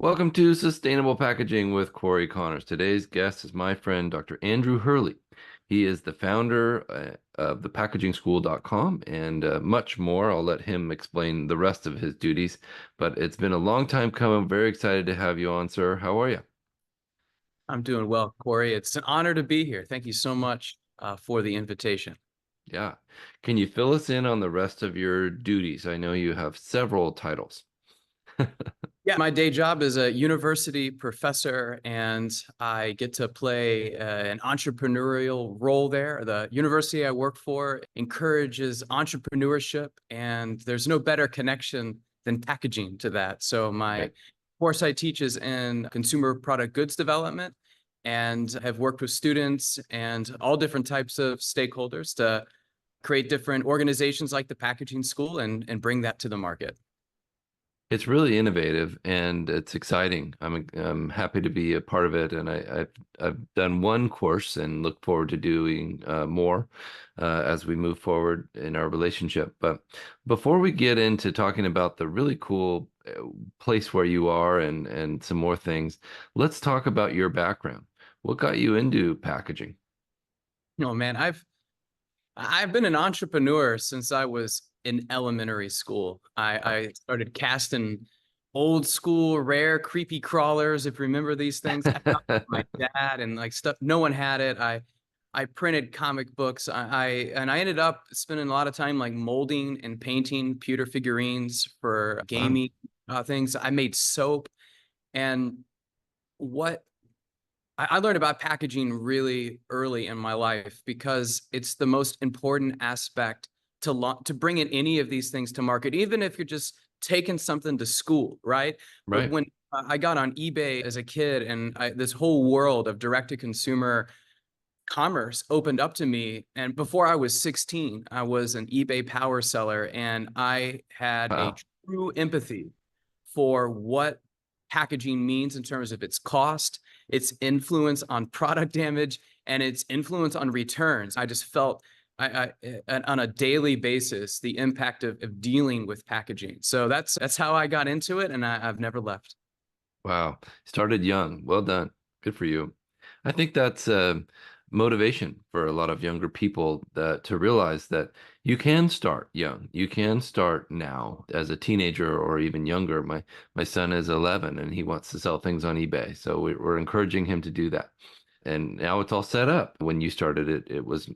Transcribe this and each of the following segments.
Welcome to Sustainable Packaging with Cory Connors. Today's guest is my friend, Dr. Andrew Hurley. He is the founder of thepackagingschool.com and much more. I'll let him explain the rest of his duties, but it's been a long time coming. I'm very excited to have you on, sir. How are you? I'm doing well, Cory. It's an honor to be here. Thank you so much for the invitation. Yeah. Can you fill us in on the rest of your duties? I know you have several titles. Yeah, my day job is a university professor, and I get to play an entrepreneurial role there. The university I work for encourages entrepreneurship, and there's no better connection than packaging to that. So my Okay. course I teach is in consumer product goods development, and have worked with students and all different types of stakeholders to create different organizations like the Packaging School and bring that to the market. It's really innovative and it's exciting. I'm happy to be a part of it, and I've done one course and look forward to doing more as we move forward in our relationship. But before we get into talking about the really cool place where you are and some more things, let's talk about your background. What got you into packaging? No, man, I've been an entrepreneur since I was in elementary school. I started casting old school, rare, creepy crawlers, if you remember these things. I got my dad and like stuff. No one had it. I printed comic books. I ended up spending a lot of time like molding and painting pewter figurines for Fun. gaming things. I made soap. And what I learned about packaging really early in my life because it's the most important aspect to bring in any of these things to market, even if you're just taking something to school, right? But Right. when I got on eBay as a kid and this whole world of direct-to-consumer commerce opened up to me, and before I was 16, I was an eBay power seller, and I had a Wow. true empathy for what packaging means in terms of its cost, its influence on product damage, and its influence on returns. I just felt on a daily basis the impact of dealing with packaging. So that's how I got into it, and I've never left. Wow. Started young. Well done. Good for you. I think that's motivation for a lot of younger people that to realize that you can start young. You can start now as a teenager or even younger. My son is 11 and he wants to sell things on eBay. So we're encouraging him to do that. And now it's all set up. When you started it, it was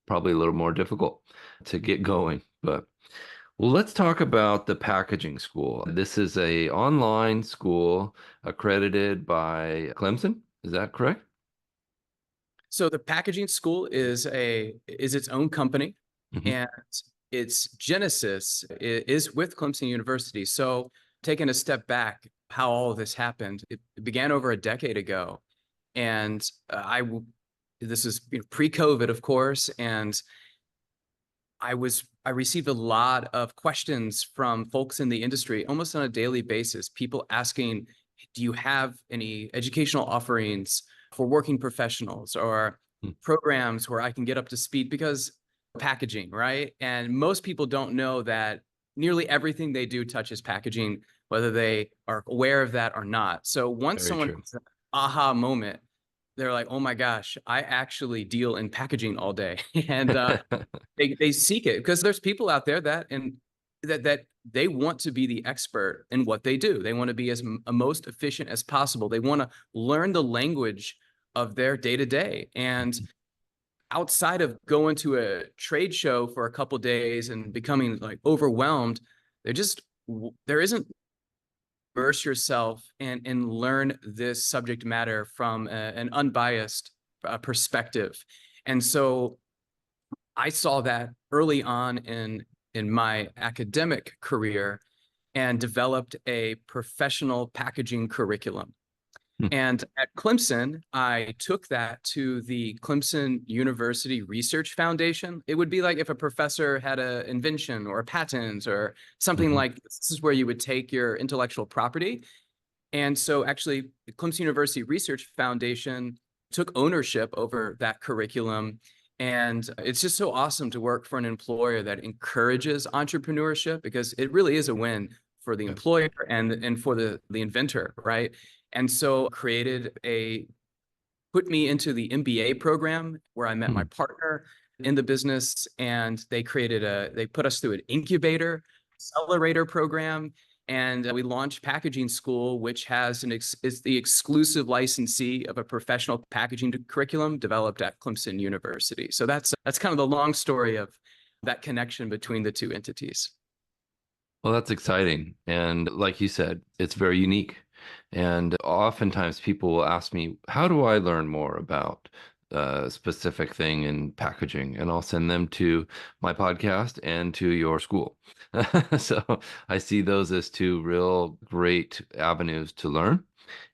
probably a little more difficult to get going, but well, let's talk about the packaging school. This is a online school accredited by Clemson. Is that correct? So the packaging school is its own company, Hmm. and its genesis is with Clemson University. So taking a step back, how all of this happened, it began over a decade ago, and this is pre-COVID, of course, and I received a lot of questions from folks in the industry almost on a daily basis, people asking, do you have any educational offerings for working professionals or programs where I can get up to speed? Because packaging, right? And most people don't know that nearly everything they do touches packaging, whether they are aware of that or not. So once Very someone true. has an aha moment, they're like, oh my gosh, I actually deal in packaging all day. And they seek it because there's people out there that they want to be the expert in what they do. They want to be as most efficient as possible. They want to learn the language of their day to day. And outside of going to a trade show for a couple days and becoming like overwhelmed, there just there isn't immerse yourself and learn this subject matter from an unbiased perspective. And so I saw that early on in my academic career and developed a professional packaging curriculum. And at Clemson, I took that to the Clemson University Research Foundation. It would be like if a professor had an invention or a patent or something Hmm. like this is where you would take your intellectual property. And so actually, the Clemson University Research Foundation took ownership over that curriculum. And it's just so awesome to work for an employer that encourages entrepreneurship because it really is a win for the Okay. employer and for the inventor, right? And so put me into the MBA program where I met my Hmm. partner in the business, and they put us through an incubator accelerator program, and we launched Packaging School, which is the exclusive licensee of a professional packaging curriculum developed at Clemson University. So that's kind of the long story of that connection between the two entities. Well, that's exciting. And like you said, it's very unique. And oftentimes people will ask me, how do I learn more about a specific thing in packaging? And I'll send them to my podcast and to your school. So I see those as two real great avenues to learn.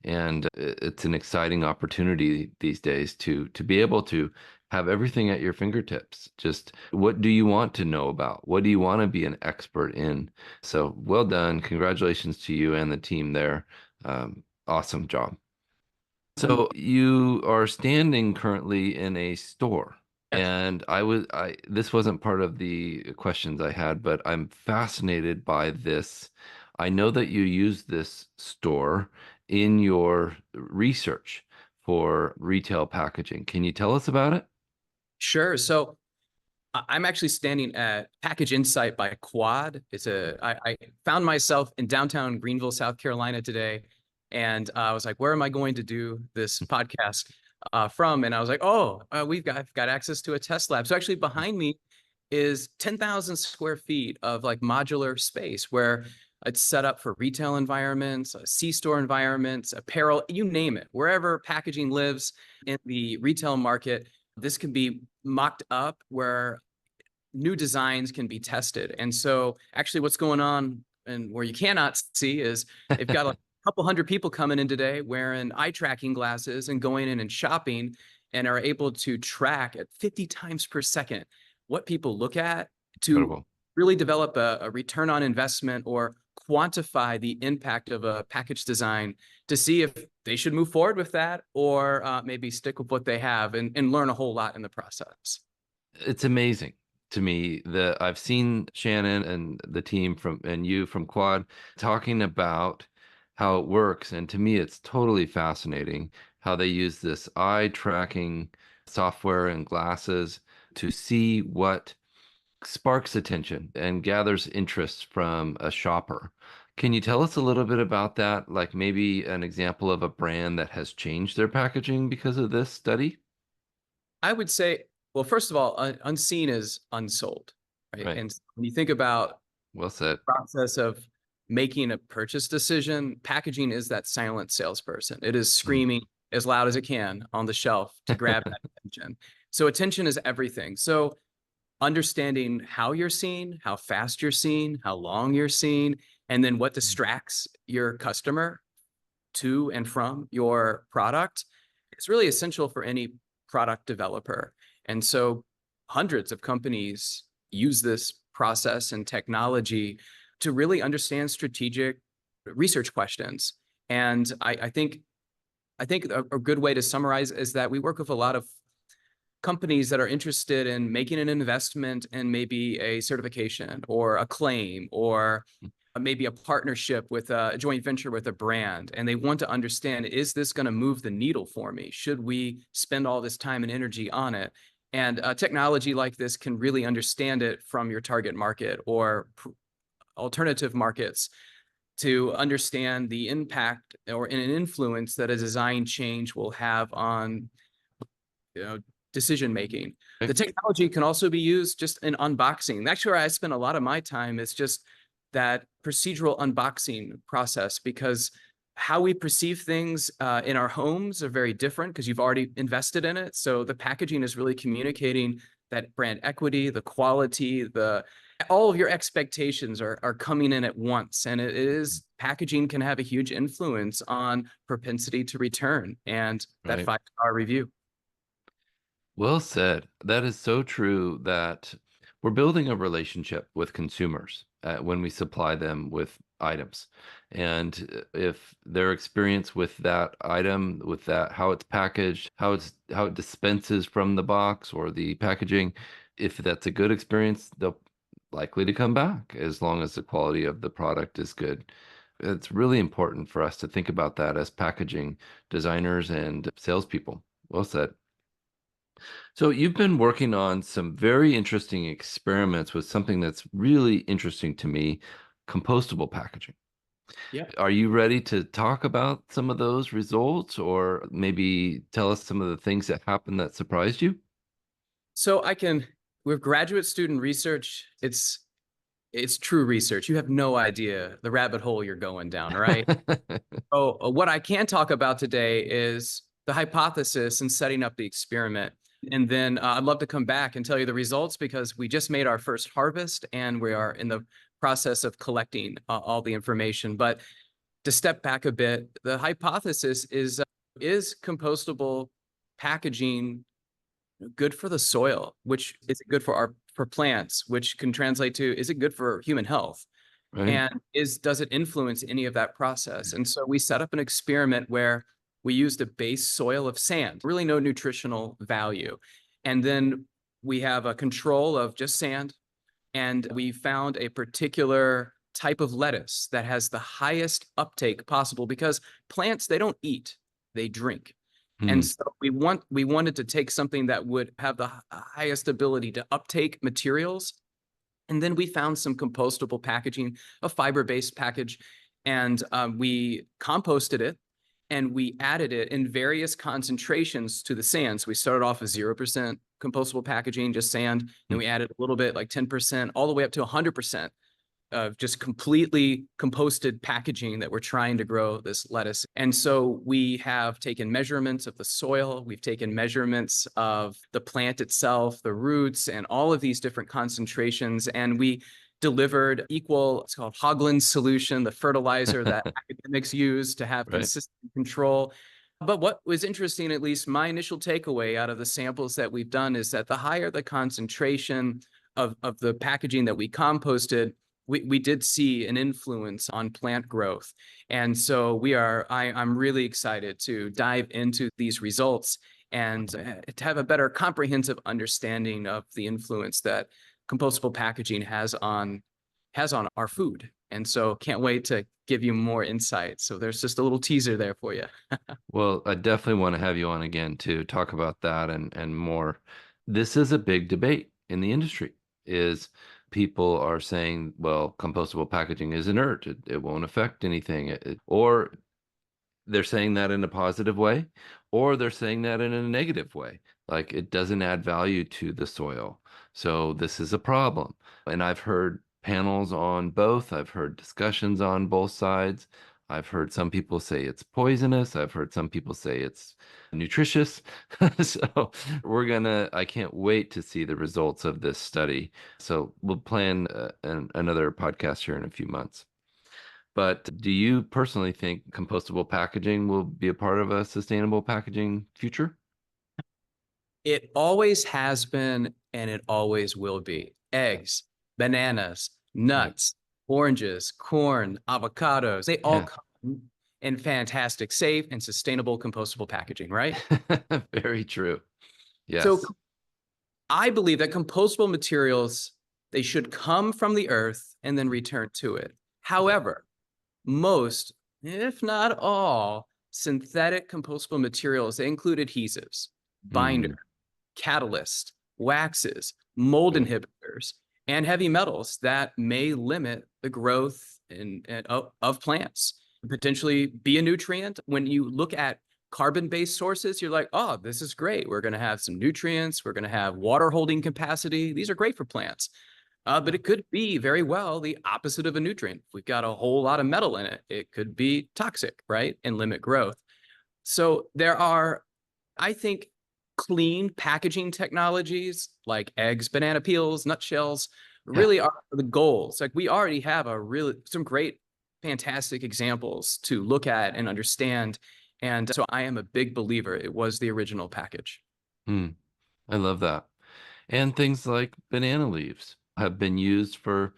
And it's an exciting opportunity these days to be able to have everything at your fingertips. Just what do you want to know about? What do you want to be an expert in? So well done. Congratulations to you and the team there. Awesome job. So you are standing currently in a store. Yes. And this wasn't part of the questions I had, but I'm fascinated by this. I know that you use this store in your research for retail packaging. Can you tell us about it? Sure. So I'm actually standing at Package Insight by Quad. I found myself in downtown Greenville, South Carolina today. And I was like, where am I going to do this podcast from? And I was like, oh, I've got access to a test lab. So actually behind me is 10,000 square feet of like modular space where it's set up for retail environments, C-store environments, apparel, you name it, wherever packaging lives in the retail market. This can be mocked up where new designs can be tested. And so actually what's going on and where you cannot see is they've got a couple hundred people coming in today wearing eye tracking glasses and going in and shopping and are able to track at 50 times per second what people look at to Incredible. really develop a return on investment or quantify the impact of a package design to see if they should move forward with that or maybe stick with what they have and learn a whole lot in the process. It's amazing to me that I've seen Shannon and the team from and you from Quad talking about how it works. And to me, it's totally fascinating how they use this eye tracking software and glasses to see what sparks attention and gathers interest from a shopper. Can you tell us a little bit about that? Like maybe an example of a brand that has changed their packaging because of this study? I would say, well, first of all, unseen is unsold, right? Right. And when you think about Well said. the process of making a purchase decision, packaging is that silent salesperson. It is Mm. screaming as loud as it can on the shelf to grab that attention. So attention is everything. So understanding how you're seen, how fast you're seen, how long you're seen, and then what distracts your customer to and from your product is really essential for any product developer. And so hundreds of companies use this process and technology to really understand strategic research questions. And I think a good way to summarize is that we work with a lot of companies that are interested in making an investment in maybe a certification or a claim or maybe a partnership with a joint venture with a brand. And they want to understand, is this going to move the needle for me? Should we spend all this time and energy on it? And technology like this can really understand it from your target market or alternative markets to understand the impact or an influence that a design change will have on you know, decision making. Okay. The technology can also be used just in unboxing. That's where I spend a lot of my time is just that procedural unboxing process because how we perceive things in our homes are very different because you've already invested in it. So the packaging is really communicating that brand equity, the quality, all of your expectations are coming in at once. And it is packaging can have a huge influence on propensity to return and that Right. 5-star review. Well said. That is so true that we're building a relationship with consumers when we supply them with items. And if their experience with that item, with that, how it's packaged, how it dispenses from the box or the packaging, if that's a good experience, they'll likely to come back as long as the quality of the product is good. It's really important for us to think about that as packaging designers and salespeople. Well said. So you've been working on some very interesting experiments with something that's really interesting to me, compostable packaging. Yeah. Are you ready to talk about some of those results or maybe tell us some of the things that happened that surprised you? So with graduate student research, it's true research. You have no idea the rabbit hole you're going down, right? So what I can talk about today is the hypothesis and setting up the experiment. And then I'd love to come back and tell you the results because we just made our first harvest and we are in the process of collecting all the information. But to step back a bit, the hypothesis is compostable packaging good for the soil, which is it good for our for plants, which can translate to is it good for human health? Right? And does it influence any of that process? And so we set up an experiment where we used a base soil of sand, really no nutritional value. And then we have a control of just sand. And we found a particular type of lettuce that has the highest uptake possible because plants, they don't eat, they drink. And Hmm. so we wanted to take something that would have the highest ability to uptake materials. And then we found some compostable packaging, a fiber-based package, and we composted it and we added it in various concentrations to the sand. So we started off with 0% compostable packaging, just sand. Then we added a little bit, like 10%, all the way up to 100% of just completely composted packaging that we're trying to grow this lettuce. And so we have taken measurements of the soil, we've taken measurements of the plant itself, the roots, and all of these different concentrations. And we delivered equal, it's called Hogland solution, the fertilizer that academics use to have Right. consistent control. But what was interesting, at least my initial takeaway out of the samples that we've done, is that the higher the concentration of the packaging that we composted, we did see an influence on plant growth. And so I'm really excited to dive into these results and to have a better comprehensive understanding of the influence that compostable packaging has on our food. And so can't wait to give you more insight. So there's just a little teaser there for you. Well, I definitely want to have you on again to talk about that and more. This is a big debate in the industry. Is people are saying, well, compostable packaging is inert. It won't affect anything. Or they're saying that in a positive way, or they're saying that in a negative way. Like it doesn't add value to the soil. So this is a problem. And I've heard panels on both. I've heard discussions on both sides. I've heard some people say it's poisonous. I've heard some people say it's nutritious. So I can't wait to see the results of this study. So we'll plan another podcast here in a few months. But do you personally think compostable packaging will be a part of a sustainable packaging future? It always has been and it always will be. Eggs, bananas, Right. nuts, oranges, corn, avocados, they all Yeah. come in fantastic, safe, and sustainable compostable packaging, right? Very true. So Yes. I believe that compostable materials, they should come from the earth and then return to it. Yeah. However, most, if not all, synthetic compostable materials, they include adhesives, binder, Hmm. catalyst, waxes, mold Right. inhibitors, and heavy metals that may limit the growth of plants, potentially be a nutrient. When you look at carbon-based sources, you're like, oh, this is great. We're going to have some nutrients. We're going to have water holding capacity. These are great for plants. But Yeah. it could be very well the opposite of a nutrient. If we've got a whole lot of metal in it, it could be toxic, right? And limit growth. So there are, I think, clean packaging technologies like eggs, banana peels, nutshells Yeah. really are the goals. Like we already have some great, fantastic examples to look at and understand. And so I am a big believer it was the original package. Hmm. I love that. And things like banana leaves have been used for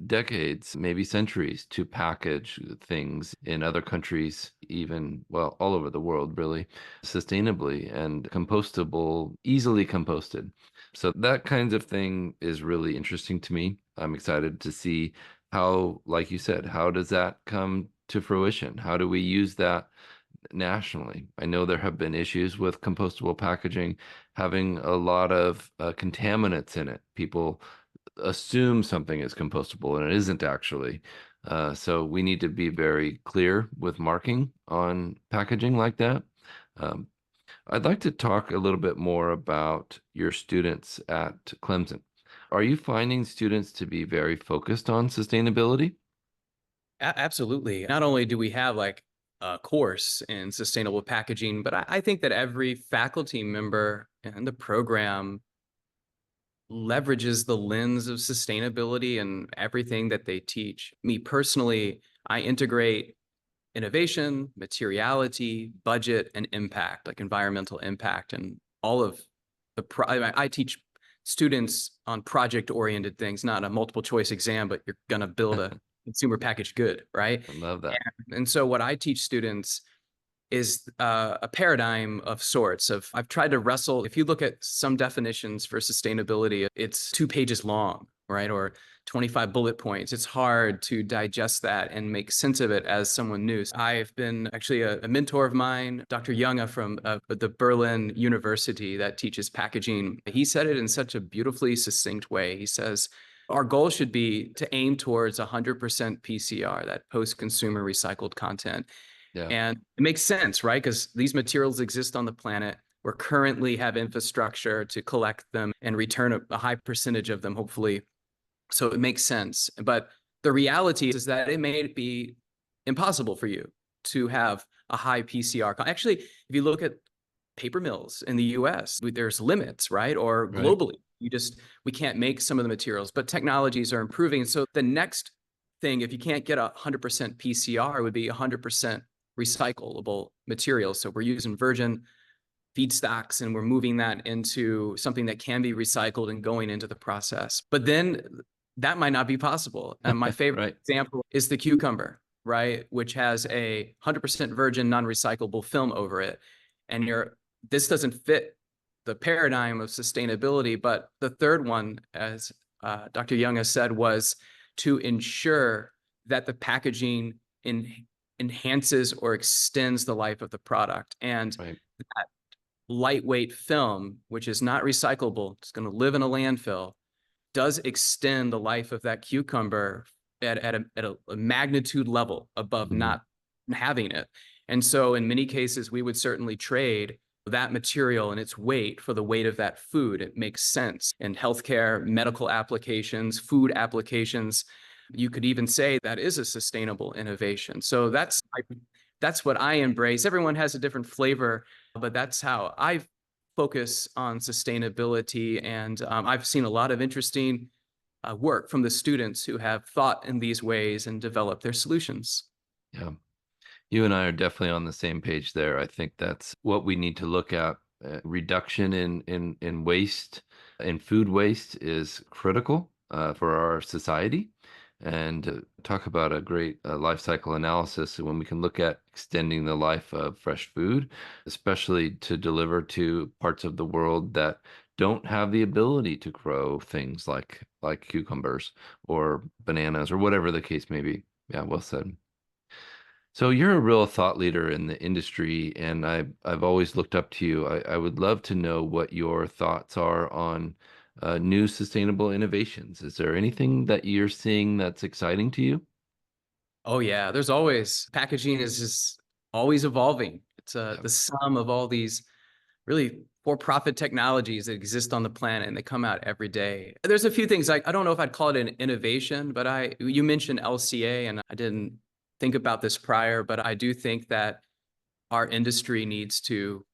decades, maybe centuries, to package things in other countries, even, well, all over the world, really, sustainably and compostable, easily composted. So that kind of thing is really interesting to me. I'm excited to see how, like you said, how does that come to fruition? How do we use that nationally? I know there have been issues with compostable packaging having a lot of contaminants in it. People assume something is compostable and it isn't actually. So we need to be very clear with marking on packaging like that. Um, I'd like to talk a little bit more about your students at Clemson. Are you finding students to be very focused on sustainability? Absolutely. Not only do we have like a course in sustainable packaging, but I think that every faculty member in the program leverages the lens of sustainability in everything that they teach. Me personally, I integrate innovation, materiality, budget, and impact, like environmental impact, and all of I teach students on project-oriented things, not a multiple choice exam, but you're going to build a consumer packaged good, right? I love that. And so what I teach students is a paradigm of sorts of I've tried to wrestle. If you look at some definitions for sustainability, it's 2 pages long, right? Or 25 bullet points. It's hard to digest that and make sense of it as someone new. I've been actually a mentor of mine, Dr. Junge from the Berlin University that teaches packaging. He said it in such a beautifully succinct way. He says, our goal should be to aim towards 100% PCR, that post-consumer recycled content. Yeah. And it makes sense, right? Because these materials exist on the planet. We currently have infrastructure to collect them and return a high percentage of them, hopefully. So it makes sense. But the reality is that it may be impossible for you to have a high PCR. Actually, if you look at paper mills in the US, there's limits, right? Or Right. globally, we can't make some of the materials, but technologies are improving. So the next thing, if you can't get 100% PCR, would be 100% recyclable materials. So we're using virgin feedstocks and we're moving that into something that can be recycled and going into the process. But then that might not be possible. And my favorite Right. example is the cucumber, right? Which has a 100% virgin non-recyclable film over it. And this doesn't fit the paradigm of sustainability. But the third one, as Dr. Young has said, was to ensure that the packaging enhances or extends the life of the product. And Right. that lightweight film, which is not recyclable, it's going to live in a landfill, does extend the life of that cucumber at a magnitude level above Mhm. not having it. And so in many cases, we would certainly trade that material and its weight for the weight of that food. It makes sense in healthcare, medical applications, food applications. You could even say that is a sustainable innovation. So that's what I embrace. Everyone has a different flavor, but that's how I focus on sustainability. And I've seen a lot of interesting work from the students who have thought in these ways and developed their solutions. Yeah. You and I are definitely on the same page there. I think that's what we need to look at. Reduction in waste, in food waste is critical for our society. And talk about a great life cycle analysis when we can look at extending the life of fresh food, especially to deliver to parts of the world that don't have the ability to grow things like cucumbers or bananas or whatever the case may be. Yeah, well said. So you're a real thought leader in the industry, and I've always looked up to you. I would love to know what your thoughts are on new sustainable innovations. Is there anything that you're seeing that's exciting to you? Oh yeah, there's always packaging is just always evolving. It's Yeah. the sum of all these really for-profit technologies that exist on the planet and they come out every day. There's a few things like I don't know if I'd call it an innovation, but you mentioned LCA and I didn't think about this prior, but I do think that our industry needs to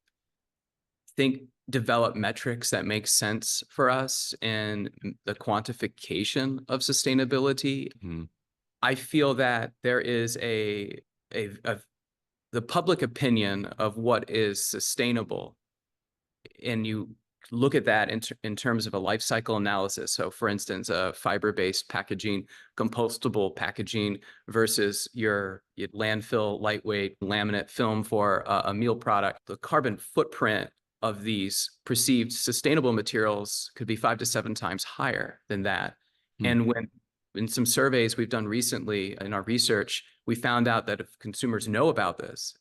develop metrics that make sense for us in the quantification of sustainability. Mhm. I feel that there is a the public opinion of what is sustainable, and look at that in terms of a life cycle analysis. So for instance, fiber-based packaging, compostable packaging versus your landfill lightweight laminate film for a meal product. The carbon footprint of these perceived sustainable materials could be 5 to 7 times higher than that. Hmm. And when in some surveys we've done recently in our research, we found out that if consumers know about this,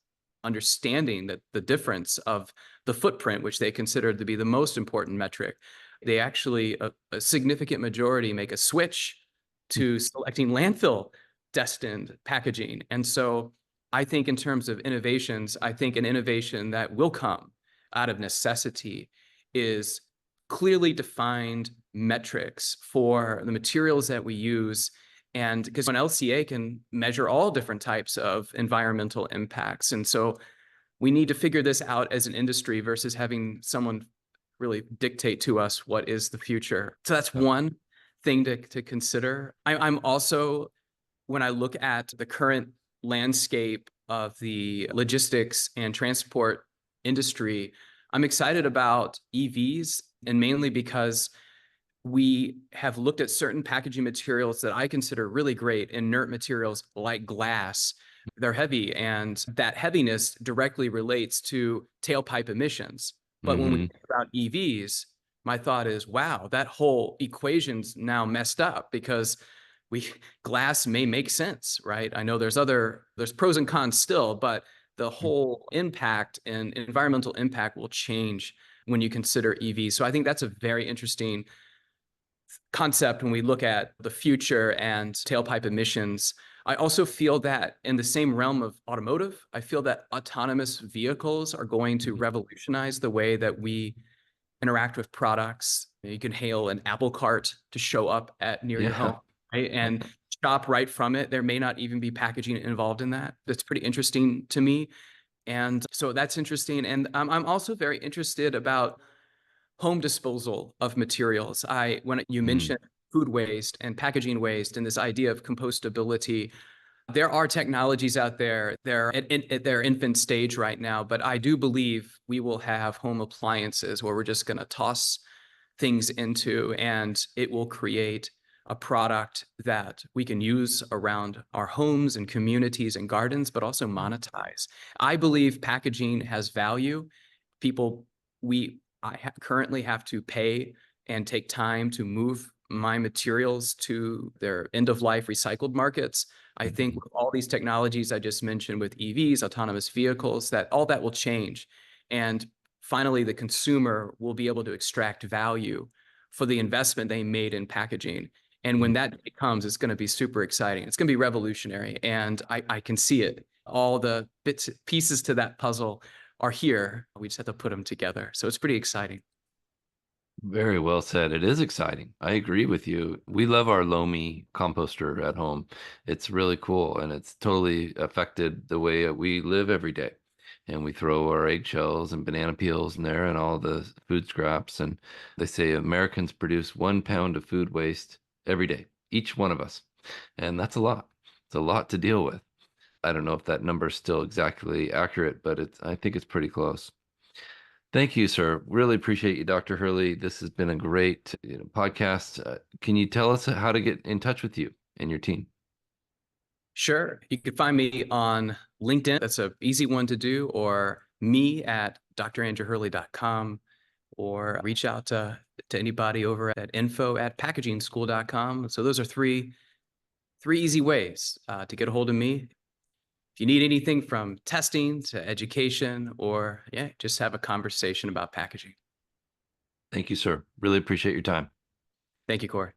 understanding that the difference of the footprint, which they consider to be the most important metric, they actually, a significant majority make a switch to selecting landfill destined packaging. And so I think in terms of innovations, I think an innovation that will come out of necessity is clearly defined metrics for the materials that we use. And because an LCA can measure all different types of environmental impacts. And so we need to figure this out as an industry versus having someone really dictate to us what is the future. So that's one thing to consider. I'm also, when I look at the current landscape of the logistics and transport industry, I'm excited about EVs, and mainly because we have looked at certain packaging materials that I consider really great, inert materials like glass. They're heavy, and that heaviness directly relates to tailpipe emissions. But when we Hmm. think about EVs, my thought is, wow, that whole equation's now messed up because we glass may make sense, right? I know there's pros and cons still, but the whole impact and environmental impact will change when you consider EVs. So I think that's a very interesting concept when we look at the future and tailpipe emissions. I also feel that in the same realm of automotive, I feel that autonomous vehicles are going to revolutionize the way that we interact with products. You can hail an Apple cart to show up at near your Yeah. home, right? And shop right from it. There may not even be packaging involved in that. That's pretty interesting to me. And so that's interesting. And I'm also very interested about home disposal of materials. When you Mm. mentioned food waste and packaging waste and this idea of compostability, there are technologies out there. They're at their infant stage right now, but I do believe we will have home appliances where we're just going to toss things into, and it will create a product that we can use around our homes and communities and gardens, but also monetize. I believe packaging has value. People, currently have to pay and take time to move my materials to their end of life recycled markets. I think Mhm. with all these technologies I just mentioned with EVs, autonomous vehicles, that all that will change. And finally, the consumer will be able to extract value for the investment they made in packaging. And when Mm. that comes, it's going to be super exciting. It's going to be revolutionary. And I can see it. All the bits, pieces to that puzzle are here. We just have to put them together. So it's pretty exciting. Very well said. It is exciting. I agree with you. We love our Lomi composter at home. It's really cool, and it's totally affected the way we live every day. And we throw our eggshells and banana peels in there and all the food scraps. And they say Americans produce 1 pound of food waste every day, each one of us. And that's a lot. It's a lot to deal with. I don't know if that number is still exactly accurate, but I think it's pretty close. Thank you, sir. Really appreciate you, Dr. Hurley. This has been a great, podcast. Can you tell us how to get in touch with you and your team? Sure. You can find me on LinkedIn. That's an easy one to do, or me at drandrewhurley.com, or reach out to anybody over at info@packagingschool.com. So those are three easy ways to get a hold of me. If you need anything from testing to education, or yeah, just have a conversation about packaging. Thank you, sir. Really appreciate your time. Thank you, Cory.